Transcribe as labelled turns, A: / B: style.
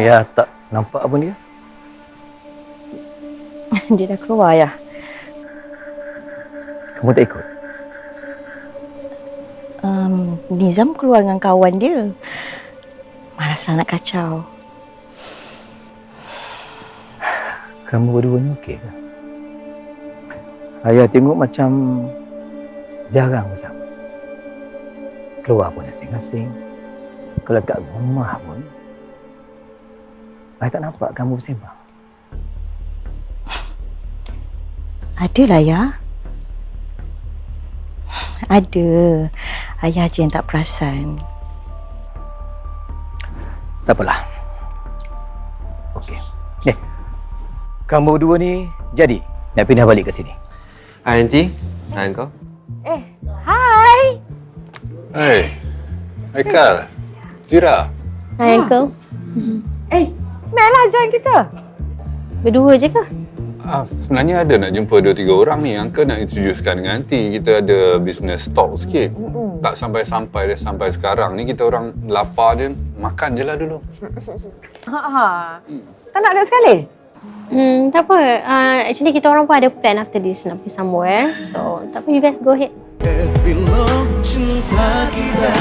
A: Ayah tak nampak pun dia.
B: Dia dah keluar, Ayah.
A: Kamu tak ikut?
B: Nizam keluar dengan kawan dia. Malaslah nak kacau.
A: Kamu berdua ni okey ke? Ayah tengok macam jarang bersama. Keluar pun asing-asing. Kalau kat rumah pun, ayah tak nampak kamu bersembang.
B: Adalah, Ayah. Ada. Ayah je yang tak perasan.
A: Tak apalah. Okey. Kamu berdua ni jadi nak pindah balik ke sini?
C: Hai Aunty, hai kau.
B: Hai.
D: Hai, Haikal, Zira.
E: Hai Uncle.
B: Mel join kita.
E: Berdua je ke?
D: Sebenarnya ada nak jumpa 2-3 orang ni. Uncle nak introducekan dengan Aunty. Kita ada business talk sikit. Tak sampai-sampai dah sampai sekarang ni. Kita orang lapar je, makan je lah dulu.
B: Tak nak duduk sekali?
E: Tak apa. Actually kita orang pun ada plan after this nak pergi somewhere. So, tak apa, you guys go ahead.
F: Epilog cinta kita.